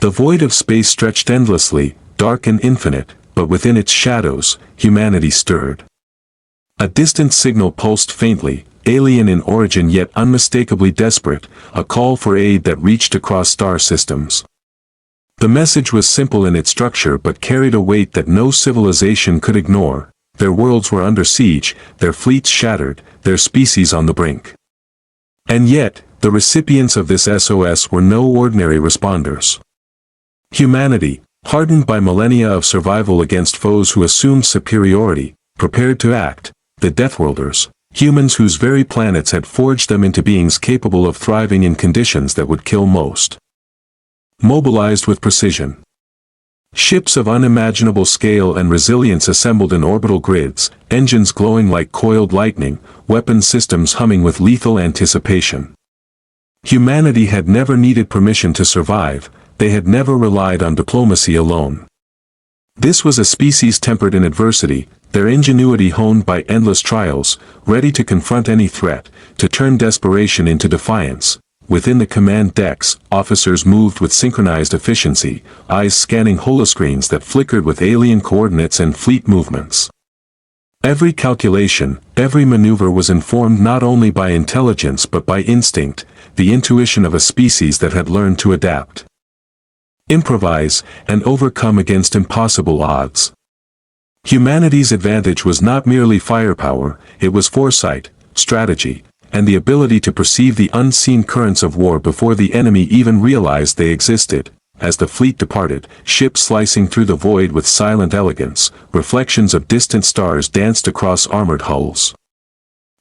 The void of space stretched endlessly, dark and infinite, but within its shadows, humanity stirred. A distant signal pulsed faintly, alien in origin yet unmistakably desperate, a call for aid that reached across star systems. The message was simple in its structure but carried a weight that no civilization could ignore. Their worlds were under siege, their fleets shattered, their species on the brink. And yet, the recipients of this SOS were no ordinary responders. Humanity, hardened by millennia of survival against foes who assumed superiority, prepared to act. The Deathworlders, humans whose very planets had forged them into beings capable of thriving in conditions that would kill most. Mobilized with precision. Ships of unimaginable scale and resilience assembled in orbital grids, engines glowing like coiled lightning, weapon systems humming with lethal anticipation. Humanity had never needed permission to survive, they had never relied on diplomacy alone. This was a species tempered in adversity, their ingenuity honed by endless trials, ready to confront any threat, to turn desperation into defiance. Within the command decks, officers moved with synchronized efficiency, eyes scanning holoscreens that flickered with alien coordinates and fleet movements. Every calculation, every maneuver was informed not only by intelligence but by instinct, the intuition of a species that had learned to adapt, improvise, and overcome against impossible odds. Humanity's advantage was not merely firepower, it was foresight, strategy, and the ability to perceive the unseen currents of war before the enemy even realized they existed. As the fleet departed, ships slicing through the void with silent elegance, reflections of distant stars danced across armored hulls.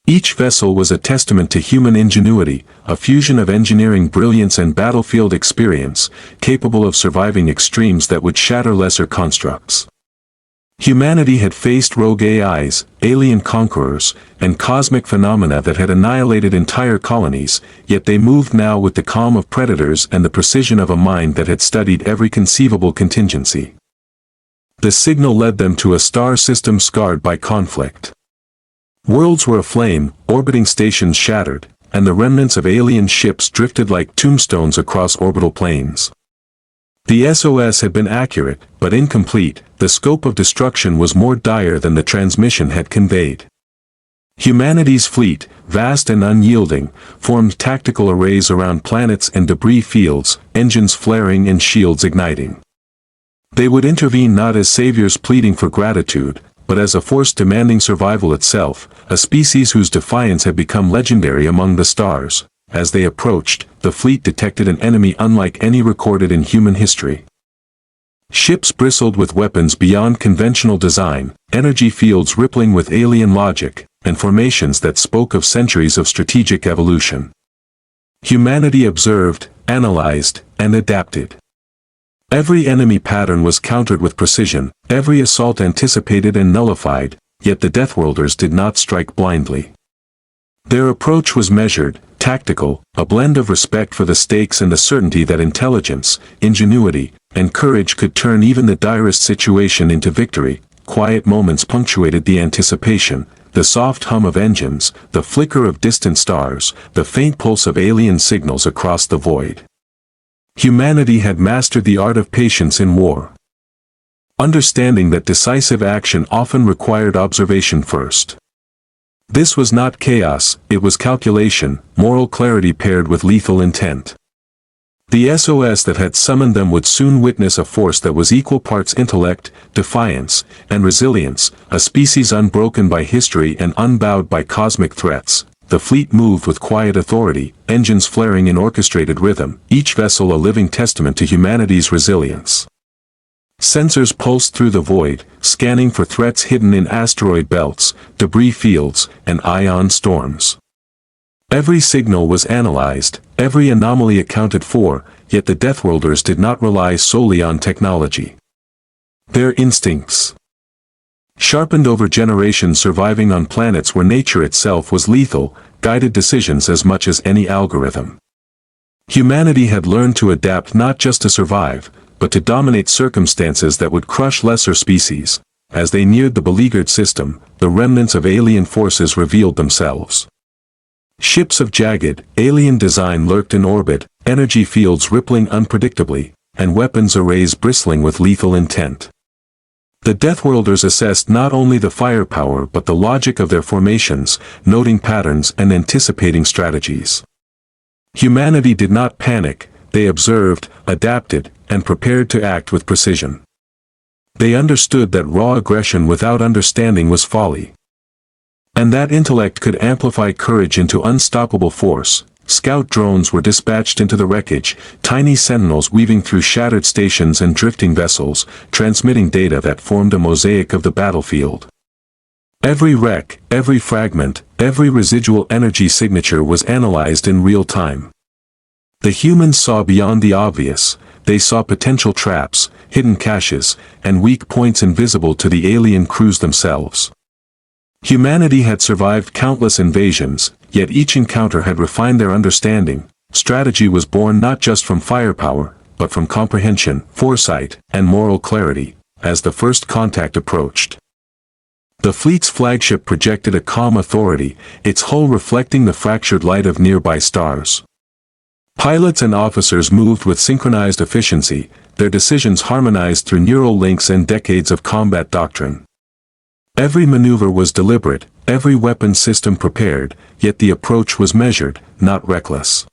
Each vessel was a testament to human ingenuity, a fusion of engineering brilliance and battlefield experience, capable of surviving extremes that would shatter lesser constructs. Humanity had faced rogue AIs, alien conquerors, and cosmic phenomena that had annihilated entire colonies, yet they moved now with the calm of predators and the precision of a mind that had studied every conceivable contingency. The signal led them to a star system scarred by conflict. Worlds were aflame, orbiting stations shattered, and the remnants of alien ships drifted like tombstones across orbital planes. The SOS had been accurate, but incomplete. The scope of destruction was more dire than the transmission had conveyed. Humanity's fleet, vast and unyielding, formed tactical arrays around planets and debris fields, engines flaring and shields igniting. They would intervene not as saviors pleading for gratitude, but as a force demanding survival itself, a species whose defiance had become legendary among the stars. As they approached, the fleet detected an enemy unlike any recorded in human history. Ships bristled with weapons beyond conventional design, energy fields rippling with alien logic, and formations that spoke of centuries of strategic evolution. Humanity observed, analyzed, and adapted. Every enemy pattern was countered with precision, every assault anticipated and nullified, yet the Deathworlders did not strike blindly. Their approach was measured, tactical, a blend of respect for the stakes and the certainty that intelligence, ingenuity, and courage could turn even the direst situation into victory. Quiet moments punctuated the anticipation, the soft hum of engines, the flicker of distant stars, the faint pulse of alien signals across the void. Humanity had mastered the art of patience in war, understanding that decisive action often required observation first. This was not chaos, it was calculation, moral clarity paired with lethal intent. The SOS that had summoned them would soon witness a force that was equal parts intellect, defiance, and resilience, a species unbroken by history and unbowed by cosmic threats. The fleet moved with quiet authority, engines flaring in orchestrated rhythm, each vessel a living testament to humanity's resilience. Sensors pulsed through the void, scanning for threats hidden in asteroid belts, debris fields, and ion storms. Every signal was analyzed, every anomaly accounted for, yet the Deathworlders did not rely solely on technology. Their instincts, sharpened over generations surviving on planets where nature itself was lethal, guided decisions as much as any algorithm. Humanity had learned to adapt not just to survive, but to dominate circumstances that would crush lesser species. As they neared the beleaguered system, the remnants of alien forces revealed themselves. Ships of jagged, alien design lurked in orbit, energy fields rippling unpredictably, and weapons arrays bristling with lethal intent. The Deathworlders assessed not only the firepower but the logic of their formations, noting patterns and anticipating strategies. Humanity did not panic, they observed, adapted, and prepared to act with precision. They understood that raw aggression without understanding was folly. And that intellect could amplify courage into unstoppable force. Scout drones were dispatched into the wreckage, tiny sentinels weaving through shattered stations and drifting vessels, transmitting data that formed a mosaic of the battlefield. Every wreck, every fragment, every residual energy signature was analyzed in real time. The humans saw beyond the obvious. They saw potential traps, hidden caches, and weak points invisible to the alien crews themselves. Humanity had survived countless invasions, yet each encounter had refined their understanding. Strategy was born not just from firepower, but from comprehension, foresight, and moral clarity, as the first contact approached. The fleet's flagship projected a calm authority, its hull reflecting the fractured light of nearby stars. Pilots and officers moved with synchronized efficiency, their decisions harmonized through neural links and decades of combat doctrine. Every maneuver was deliberate, every weapon system prepared, yet the approach was measured, not reckless.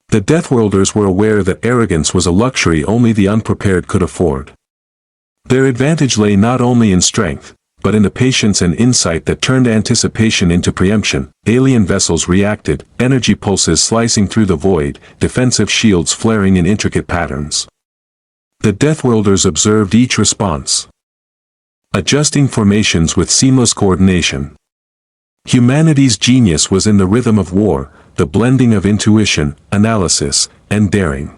The Deathworlders were aware that arrogance was a luxury only the unprepared could afford. Their advantage lay not only in strength, but in the patience and insight that turned anticipation into preemption. Alien vessels reacted, energy pulses slicing through the void, defensive shields flaring in intricate patterns. The Deathworlders observed each response, adjusting formations with seamless coordination. Humanity's genius was in the rhythm of war, the blending of intuition, analysis, and daring.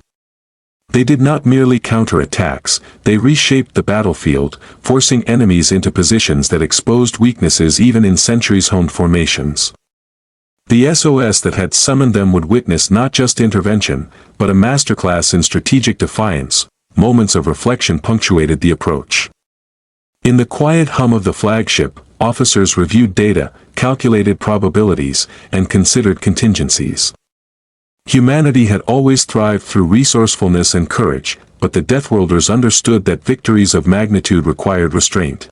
They did not merely counter attacks, they reshaped the battlefield, forcing enemies into positions that exposed weaknesses even in centuries-honed formations. The SOS that had summoned them would witness not just intervention, but a masterclass in strategic defiance. Moments of reflection punctuated the approach. In the quiet hum of the flagship, officers reviewed data, calculated probabilities, and considered contingencies. Humanity had always thrived through resourcefulness and courage, but the Deathworlders understood that victories of magnitude required restraint,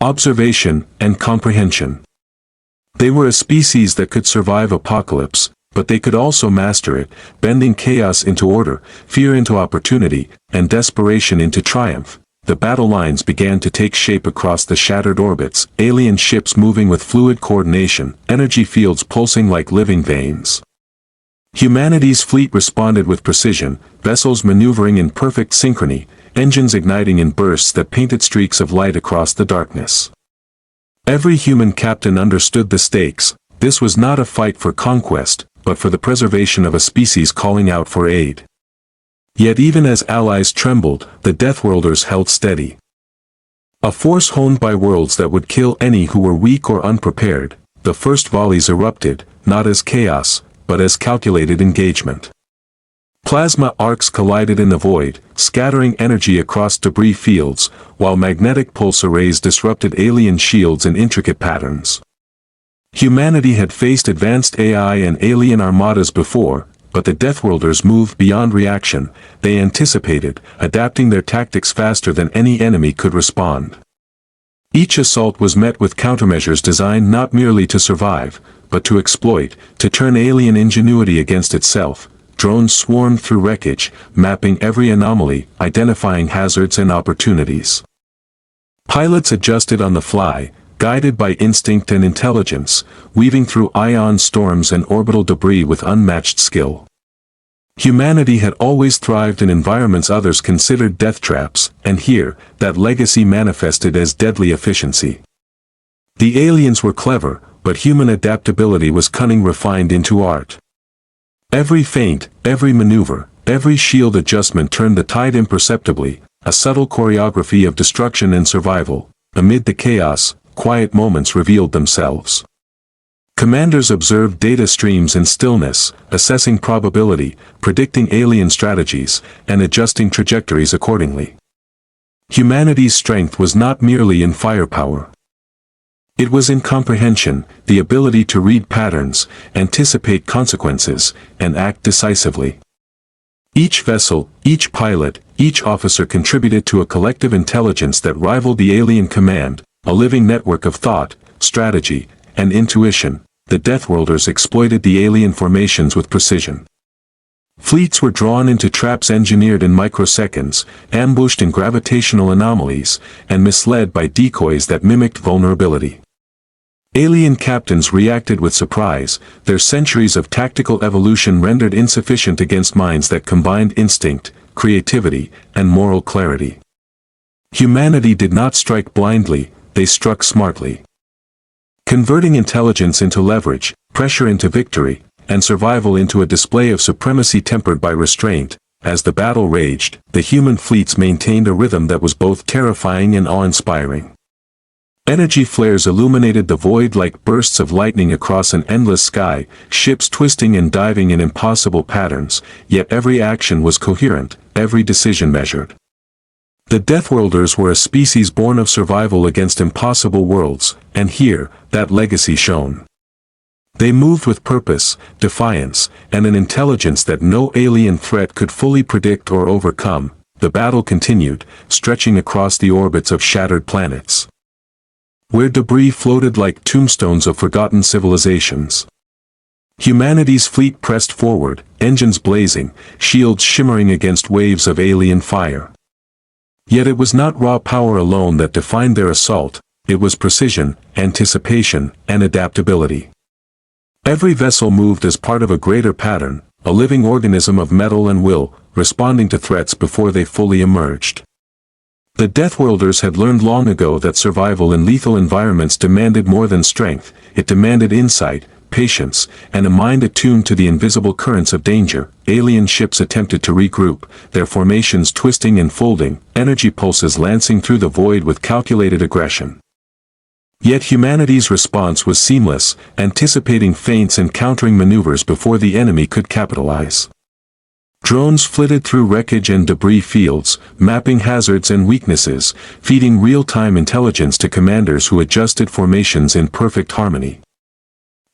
observation, and comprehension. They were a species that could survive apocalypse, but they could also master it, bending chaos into order, fear into opportunity, and desperation into triumph. The battle lines began to take shape across the shattered orbits, alien ships moving with fluid coordination, energy fields pulsing like living veins. Humanity's fleet responded with precision, vessels maneuvering in perfect synchrony, engines igniting in bursts that painted streaks of light across the darkness. Every human captain understood the stakes. This was not a fight for conquest, but for the preservation of a species calling out for aid. Yet even as allies trembled, the Deathworlders held steady. A force honed by worlds that would kill any who were weak or unprepared, the first volleys erupted, not as chaos, but as calculated engagement. Plasma arcs collided in the void, scattering energy across debris fields, while magnetic pulse arrays disrupted alien shields in intricate patterns. Humanity had faced advanced AI and alien armadas before, but the Deathworlders moved beyond reaction. They anticipated, adapting their tactics faster than any enemy could respond. Each assault was met with countermeasures designed not merely to survive, but to exploit, to turn alien ingenuity against itself. Drones swarmed through wreckage, mapping every anomaly, identifying hazards and opportunities. Pilots adjusted on the fly, guided by instinct and intelligence, weaving through ion storms and orbital debris with unmatched skill. Humanity had always thrived in environments others considered death traps, and here, that legacy manifested as deadly efficiency. The aliens were clever, but human adaptability was cunning refined into art. Every feint, every maneuver, every shield adjustment turned the tide imperceptibly, a subtle choreography of destruction and survival. Amid the chaos, quiet moments revealed themselves. Commanders observed data streams in stillness, assessing probability, predicting alien strategies, and adjusting trajectories accordingly. Humanity's strength was not merely in firepower. It was in comprehension, the ability to read patterns, anticipate consequences, and act decisively. Each vessel, each pilot, each officer contributed to a collective intelligence that rivaled the alien command, a living network of thought, strategy, and intuition. The Deathworlders exploited the alien formations with precision. Fleets were drawn into traps engineered in microseconds, ambushed in gravitational anomalies, and misled by decoys that mimicked vulnerability. Alien captains reacted with surprise, their centuries of tactical evolution rendered insufficient against minds that combined instinct, creativity, and moral clarity. Humanity did not strike blindly, they struck smartly. Converting intelligence into leverage, pressure into victory, and survival into a display of supremacy tempered by restraint, as the battle raged, the human fleets maintained a rhythm that was both terrifying and awe-inspiring. Energy flares illuminated the void like bursts of lightning across an endless sky, ships twisting and diving in impossible patterns, yet every action was coherent, every decision measured. The Deathworlders were a species born of survival against impossible worlds, and here, that legacy shone. They moved with purpose, defiance, and an intelligence that no alien threat could fully predict or overcome. The battle continued, stretching across the orbits of shattered planets, where debris floated like tombstones of forgotten civilizations. Humanity's fleet pressed forward, engines blazing, shields shimmering against waves of alien fire. Yet it was not raw power alone that defined their assault, it was precision, anticipation, and adaptability. Every vessel moved as part of a greater pattern, a living organism of metal and will, responding to threats before they fully emerged. The Deathworlders had learned long ago that survival in lethal environments demanded more than strength, it demanded insight, patience, and a mind attuned to the invisible currents of danger. Alien ships attempted to regroup, their formations twisting and folding, energy pulses lancing through the void with calculated aggression. Yet humanity's response was seamless, anticipating feints and countering maneuvers before the enemy could capitalize. Drones flitted through wreckage and debris fields, mapping hazards and weaknesses, feeding real-time intelligence to commanders who adjusted formations in perfect harmony.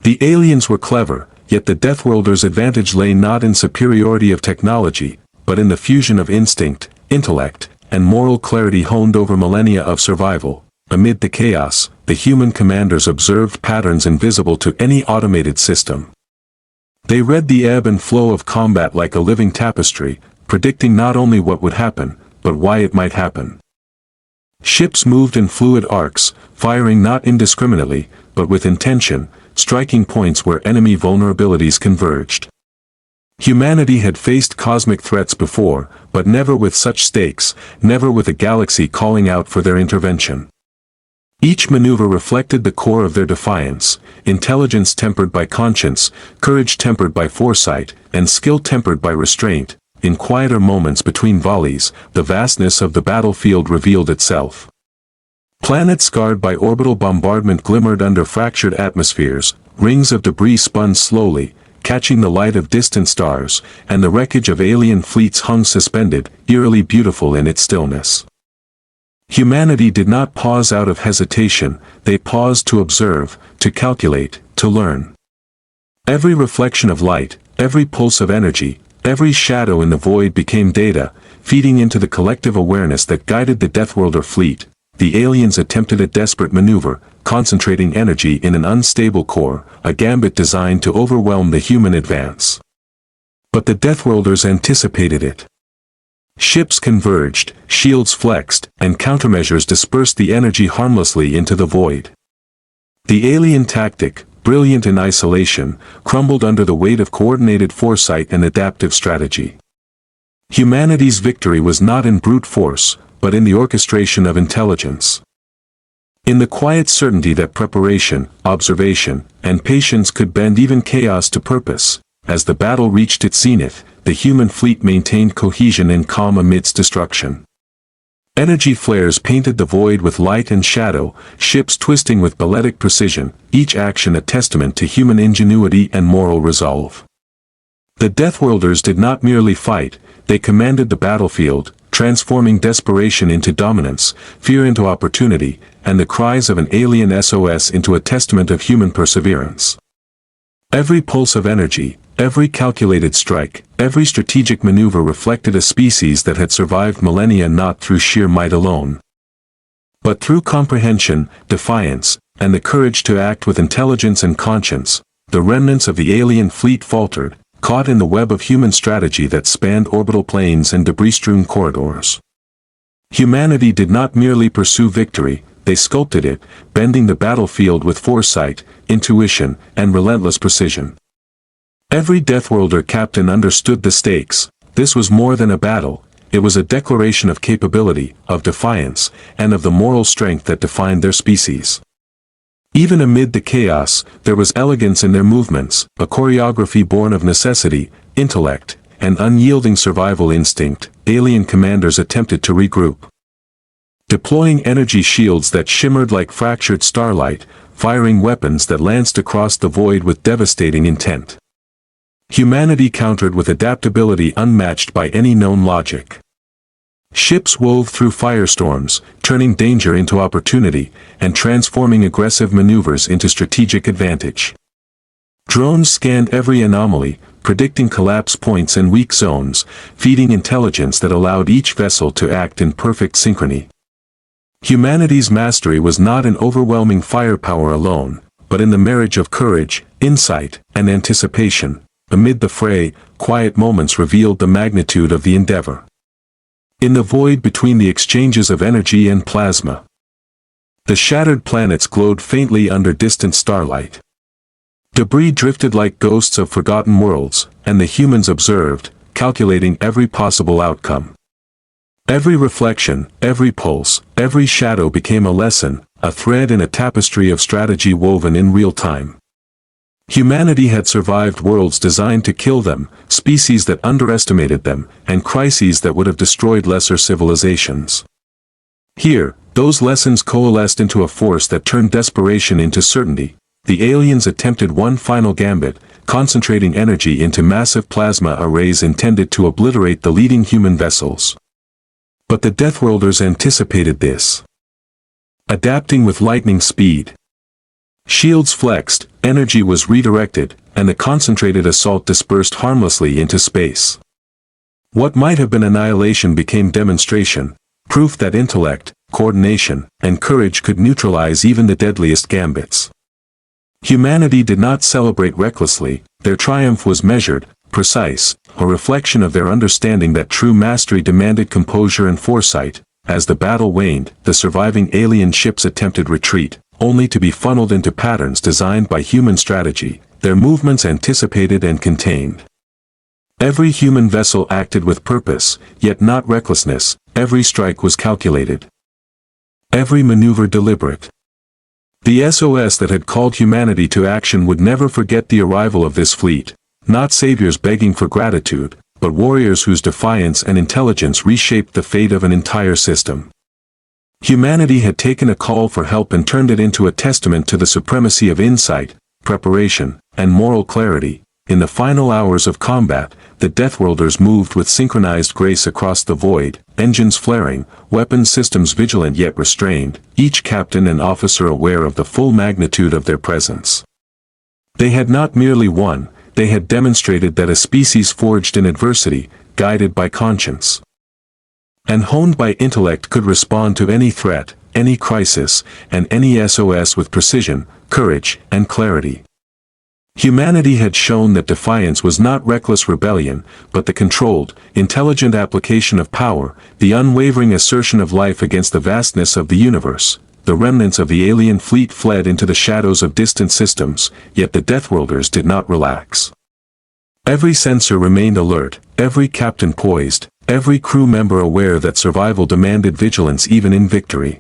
The aliens were clever, yet the Deathworlders' advantage lay not in superiority of technology, but in the fusion of instinct, intellect, and moral clarity honed over millennia of survival. Amid the chaos, the human commanders observed patterns invisible to any automated system. They read the ebb and flow of combat like a living tapestry, predicting not only what would happen, but why it might happen. Ships moved in fluid arcs, firing not indiscriminately, but with intention, striking points where enemy vulnerabilities converged. Humanity had faced cosmic threats before, but never with such stakes, never with a galaxy calling out for their intervention. Each maneuver reflected the core of their defiance, intelligence tempered by conscience, courage tempered by foresight, and skill tempered by restraint. In quieter moments between volleys, the vastness of the battlefield revealed itself. Planets scarred by orbital bombardment glimmered under fractured atmospheres, rings of debris spun slowly, catching the light of distant stars, and the wreckage of alien fleets hung suspended, eerily beautiful in its stillness. Humanity did not pause out of hesitation, they paused to observe, to calculate, to learn. Every reflection of light, every pulse of energy, every shadow in the void became data, feeding into the collective awareness that guided the Deathworlder fleet. The aliens attempted a desperate maneuver, concentrating energy in an unstable core, a gambit designed to overwhelm the human advance. But the Deathworlders anticipated it. Ships converged, shields flexed, and countermeasures dispersed the energy harmlessly into the void. The alien tactic, brilliant in isolation, crumbled under the weight of coordinated foresight and adaptive strategy. Humanity's victory was not in brute force, but in the orchestration of intelligence. In the quiet certainty that preparation, observation, and patience could bend even chaos to purpose. As the battle reached its zenith, the human fleet maintained cohesion and calm amidst destruction. Energy flares painted the void with light and shadow, ships twisting with balletic precision, each action a testament to human ingenuity and moral resolve. The Deathworlders did not merely fight, they commanded the battlefield, transforming desperation into dominance, fear into opportunity, and the cries of an alien SOS into a testament of human perseverance. Every pulse of energy, every calculated strike, every strategic maneuver reflected a species that had survived millennia not through sheer might alone, but through comprehension, defiance, and the courage to act with intelligence and conscience. The remnants of the alien fleet faltered, caught in the web of human strategy that spanned orbital planes and debris-strewn corridors. Humanity did not merely pursue victory, they sculpted it, bending the battlefield with foresight, intuition, and relentless precision. Every Deathworlder captain understood the stakes. This was more than a battle, it was a declaration of capability, of defiance, and of the moral strength that defined their species. Even amid the chaos, there was elegance in their movements, a choreography born of necessity, intellect, and unyielding survival instinct. Alien commanders attempted to regroup, deploying energy shields that shimmered like fractured starlight, firing weapons that lanced across the void with devastating intent. Humanity countered with adaptability unmatched by any known logic. Ships wove through firestorms, turning danger into opportunity, and transforming aggressive maneuvers into strategic advantage. Drones scanned every anomaly, predicting collapse points and weak zones, feeding intelligence that allowed each vessel to act in perfect synchrony. Humanity's mastery was not in overwhelming firepower alone, but in the marriage of courage, insight, and anticipation. Amid the fray, quiet moments revealed the magnitude of the endeavor. In the void between the exchanges of energy and plasma, the shattered planets glowed faintly under distant starlight. Debris drifted like ghosts of forgotten worlds, and the humans observed, calculating every possible outcome. Every reflection, every pulse, every shadow became a lesson, a thread in a tapestry of strategy woven in real time. Humanity had survived worlds designed to kill them, species that underestimated them, and crises that would have destroyed lesser civilizations. Here, those lessons coalesced into a force that turned desperation into certainty. The aliens attempted one final gambit, concentrating energy into massive plasma arrays intended to obliterate the leading human vessels. But the Deathworlders anticipated this, adapting with lightning speed. Shields flexed, energy was redirected, and the concentrated assault dispersed harmlessly into space. What might have been annihilation became demonstration, proof that intellect, coordination, and courage could neutralize even the deadliest gambits. Humanity did not celebrate recklessly, their triumph was measured, precise, a reflection of their understanding that true mastery demanded composure and foresight. As the battle waned, the surviving alien ships attempted retreat, only to be funneled into patterns designed by human strategy, their movements anticipated and contained. Every human vessel acted with purpose, yet not recklessness. Every strike was calculated, every maneuver deliberate. The SOS that had called humanity to action would never forget the arrival of this fleet, not saviors begging for gratitude, but warriors whose defiance and intelligence reshaped the fate of an entire system. Humanity had taken a call for help and turned it into a testament to the supremacy of insight, preparation, and moral clarity. In the final hours of combat, the Deathworlders moved with synchronized grace across the void, engines flaring, weapon systems vigilant yet restrained, each captain and officer aware of the full magnitude of their presence. They had not merely won, they had demonstrated that a species forged in adversity, guided by conscience, and honed by intellect could respond to any threat, any crisis, and any SOS with precision, courage, and clarity. Humanity had shown that defiance was not reckless rebellion, but the controlled, intelligent application of power, the unwavering assertion of life against the vastness of the universe. The remnants of the alien fleet fled into the shadows of distant systems, yet the Deathworlders did not relax. Every sensor remained alert, every captain poised, every crew member aware that survival demanded vigilance even in victory.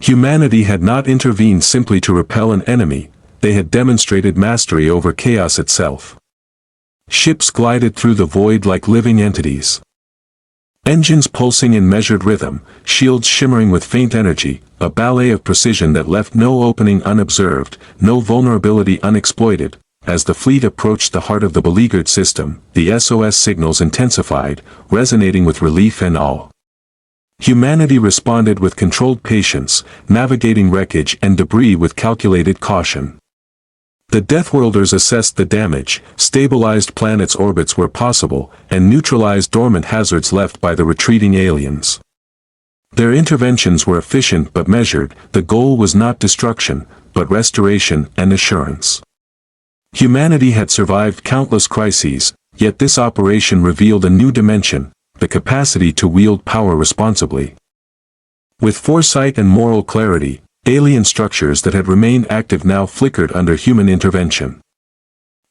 Humanity had not intervened simply to repel an enemy, they had demonstrated mastery over chaos itself. Ships glided through the void like living entities, engines pulsing in measured rhythm, shields shimmering with faint energy, a ballet of precision that left no opening unobserved, no vulnerability unexploited. As the fleet approached the heart of the beleaguered system, the SOS signals intensified, resonating with relief and awe. Humanity responded with controlled patience, navigating wreckage and debris with calculated caution. The Deathworlders assessed the damage, stabilized planets' orbits where possible, and neutralized dormant hazards left by the retreating aliens. Their interventions were efficient but measured. The goal was not destruction, but restoration and assurance. Humanity had survived countless crises, yet this operation revealed a new dimension, the capacity to wield power responsibly. With foresight and moral clarity, alien structures that had remained active now flickered under human intervention.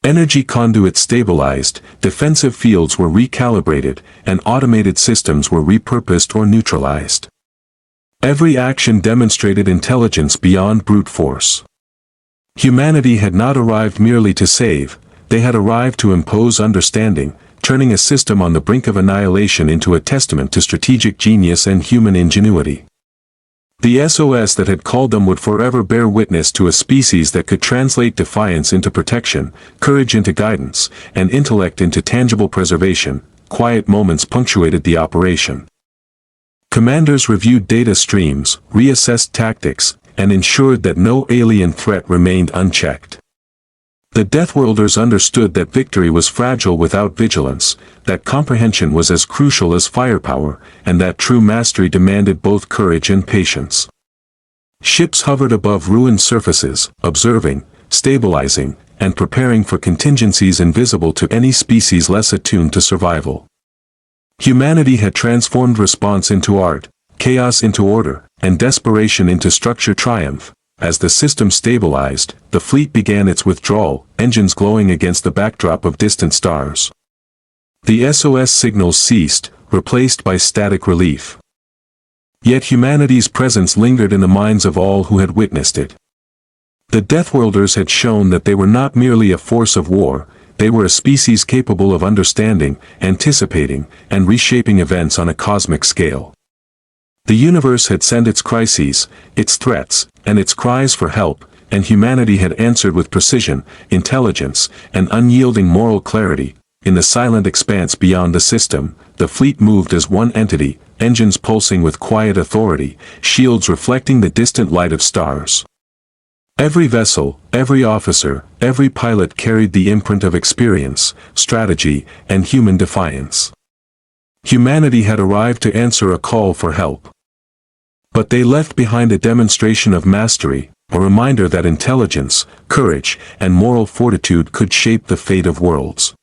Energy conduits stabilized, defensive fields were recalibrated, and automated systems were repurposed or neutralized. Every action demonstrated intelligence beyond brute force. Humanity had not arrived merely to save, they had arrived to impose understanding, turning a system on the brink of annihilation into a testament to strategic genius and human ingenuity. The SOS that had called them would forever bear witness to a species that could translate defiance into protection, courage into guidance, and intellect into tangible preservation. Quiet moments punctuated the operation. Commanders reviewed data streams, reassessed tactics, and ensured that no alien threat remained unchecked. The Deathworlders understood that victory was fragile without vigilance, that comprehension was as crucial as firepower, and that true mastery demanded both courage and patience. Ships hovered above ruined surfaces, observing, stabilizing, and preparing for contingencies invisible to any species less attuned to survival. Humanity had transformed response into art, chaos into order, and desperation into structured triumph. As the system stabilized, the fleet began its withdrawal, engines glowing against the backdrop of distant stars. The SOS signals ceased, replaced by static relief. Yet humanity's presence lingered in the minds of all who had witnessed it. The Deathworlders had shown that they were not merely a force of war, they were a species capable of understanding, anticipating, and reshaping events on a cosmic scale. The universe had sent its crises, its threats, and its cries for help, and humanity had answered with precision, intelligence, and unyielding moral clarity. In the silent expanse beyond the system, the fleet moved as one entity, engines pulsing with quiet authority, shields reflecting the distant light of stars. Every vessel, every officer, every pilot carried the imprint of experience, strategy, and human defiance. Humanity had arrived to answer a call for help. But they left behind a demonstration of mastery, a reminder that intelligence, courage, and moral fortitude could shape the fate of worlds.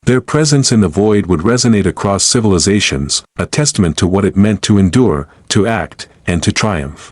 Their presence in the void would resonate across civilizations, a testament to what it meant to endure, to act, and to triumph.